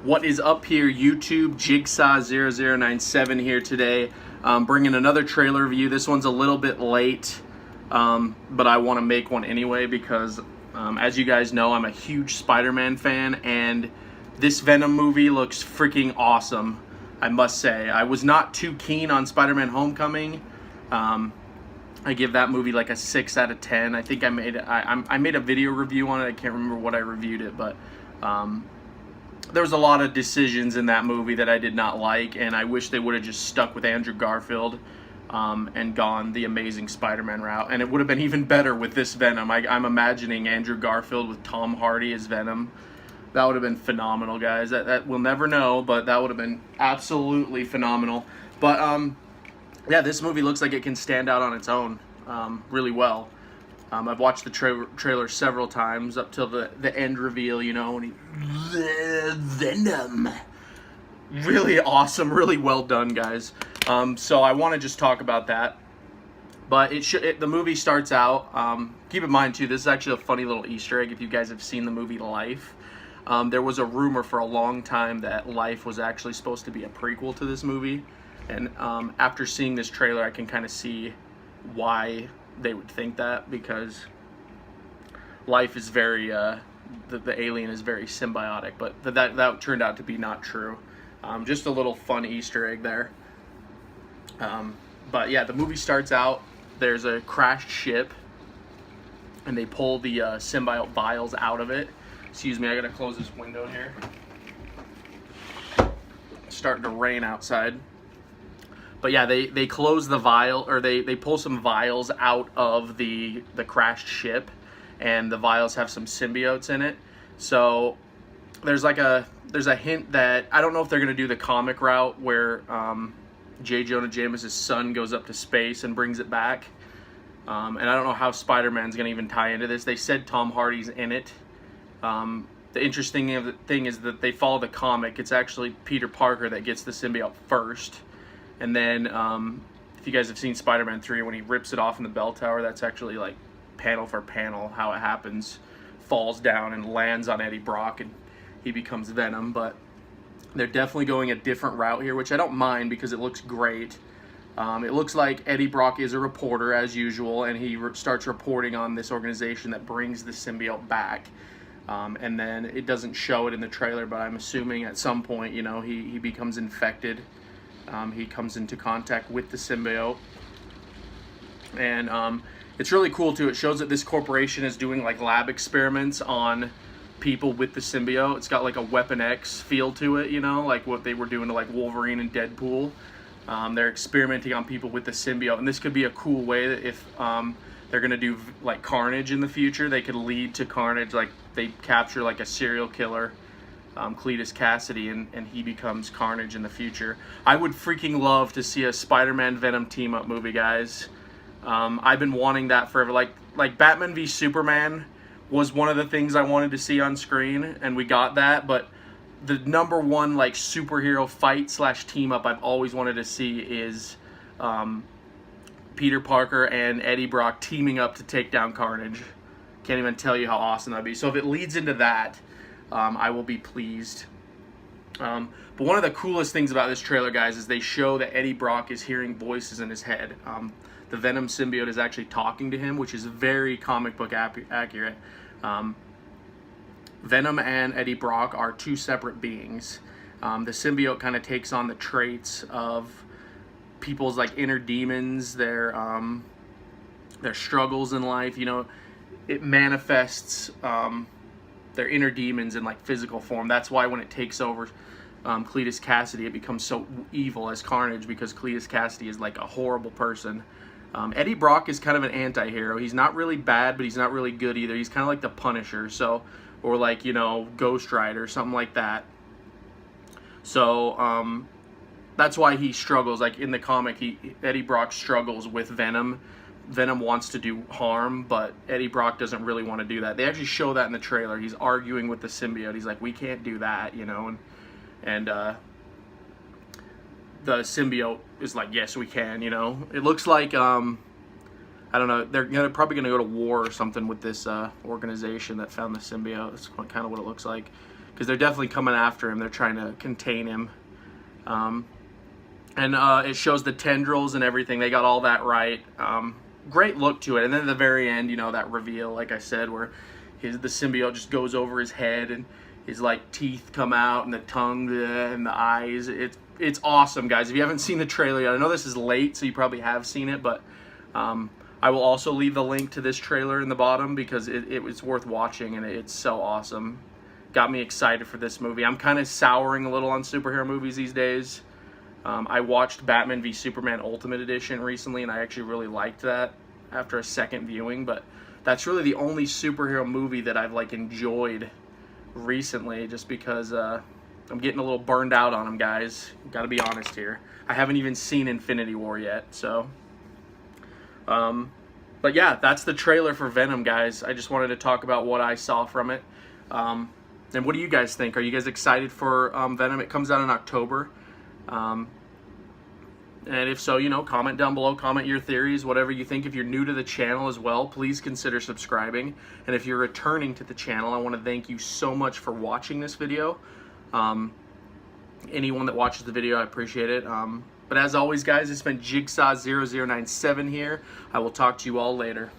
What is up here, YouTube? Jigsaw0097 here today, bringing another trailer review. This one's a little bit late, but I want to make one anyway because, as you guys know, I'm a huge Spider-Man fan, and this Venom movie looks freaking awesome, I must say. I was not too keen on Spider-Man Homecoming. I give that movie like a 6 out of 10. I think I made a video review on it. I can't remember what I reviewed it, but there was a lot of decisions in that movie that I did not like, and I wish they would have just stuck with Andrew Garfield and gone the Amazing Spider-Man route, and it would have been even better with this Venom. I'm imagining Andrew Garfield with Tom Hardy as Venom. That would have been phenomenal, guys. That we'll never know, but that would have been absolutely phenomenal. But yeah, this movie looks like it can stand out on its own really well. I've watched the trailer several times up till the end reveal, you know, when Venom. Really awesome, really well done, guys. So I want to just talk about that. But the movie starts out, keep in mind too, this is actually a funny little Easter egg if you guys have seen the movie Life. There was a rumor for a long time that Life was actually supposed to be a prequel to this movie. And after seeing this trailer, I can kind of see why they would think that, because Life is very the alien is very symbiotic, but that turned out to be not true. Just a little fun Easter egg there. But yeah, the movie starts out, there's a crashed ship, and they pull the symbiote vials out of it. Excuse me, I gotta close this window here. It's starting to rain outside. But yeah, they close the vial, or they pull some vials out of the crashed ship, and the vials have some symbiotes in it. So there's a hint that, I don't know if they're gonna do the comic route where J. Jonah James's son goes up to space and brings it back. And I don't know how Spider-Man's gonna even tie into this. They said Tom Hardy's in it. The interesting thing is that they follow the comic. It's actually Peter Parker that gets the symbiote first. And then, if you guys have seen Spider-Man 3, when he rips it off in the bell tower, that's actually like panel for panel how it happens. Falls down and lands on Eddie Brock, and he becomes Venom. But they're definitely going a different route here, which I don't mind because it looks great. It looks like Eddie Brock is a reporter as usual, and he starts reporting on this organization that brings the symbiote back. And then it doesn't show it in the trailer, but I'm assuming at some point, you know, he becomes infected. He comes into contact with the symbiote, and it's really cool too. It shows that this corporation is doing like lab experiments on people with the symbiote. It's got like a Weapon X feel to it, you know, like what they were doing to like Wolverine and Deadpool. They're experimenting on people with the symbiote, and this could be a cool way that if they're gonna do like Carnage in the future, they could lead to Carnage, like they capture like a serial killer, Cletus Cassidy, and he becomes Carnage in the future. I would freaking love to see a Spider-Man Venom team-up movie, guys. I've been wanting that forever. Like Batman v Superman was one of the things I wanted to see on screen, and we got that. But the number one like superhero fight / team-up I've always wanted to see is Peter Parker and Eddie Brock teaming up to take down Carnage. Can't even tell you how awesome that'd be. So if it leads into that, I will be pleased. But one of the coolest things about this trailer, guys, is they show that Eddie Brock is hearing voices in his head. The Venom symbiote is actually talking to him, which is very comic book accurate. Venom and Eddie Brock are two separate beings. The symbiote kind of takes on the traits of people's like inner demons, their struggles in life. You know, it manifests their inner demons in like physical form. That's why when it takes over Cletus Cassidy, it becomes so evil as Carnage, because Cletus Cassidy is like a horrible person. Eddie Brock is kind of an anti-hero. He's not really bad, but he's not really good either. He's kind of like the Punisher, or like, you know, Ghost Rider, something like that. So that's why he struggles. Like in the comic, Eddie Brock struggles with Venom. Venom wants to do harm, but Eddie Brock doesn't really want to do that. They actually show that in the trailer. He's arguing with the symbiote. He's like, we can't do that, you know, and the symbiote is like, yes, we can, you know. It looks like, I don't know, they're probably going to go to war or something with this organization that found the symbiote. That's kind of what it looks like. because they're definitely coming after him. They're trying to contain him. And it shows the tendrils and everything. They got all that right. Great look to it. And then at the very end, you know, that reveal, like I said, where the symbiote just goes over his head and his like teeth come out and the tongue and the eyes. It's awesome, guys. If you haven't seen the trailer yet, I know this is late, so you probably have seen it, but I will also leave the link to this trailer in the bottom because it was worth watching, and it's so awesome. Got me excited for this movie. I'm kind of souring a little on superhero movies these days. I watched Batman v Superman Ultimate Edition recently, and I actually really liked that after a second viewing, but that's really the only superhero movie that I've like enjoyed recently, just because I'm getting a little burned out on them, guys. Gotta be honest here. I haven't even seen Infinity War yet, so. But yeah, that's the trailer for Venom, guys. I just wanted to talk about what I saw from it. And what do you guys think? Are you guys excited for Venom? It comes out in October. And if so, you know, comment down below, comment your theories, whatever you think. If you're new to the channel as well, please consider subscribing. And if you're returning to the channel, I want to thank you so much for watching this video. Anyone that watches the video, I appreciate it. But as always, guys, it's been Jigsaw0097 here. I will talk to you all later.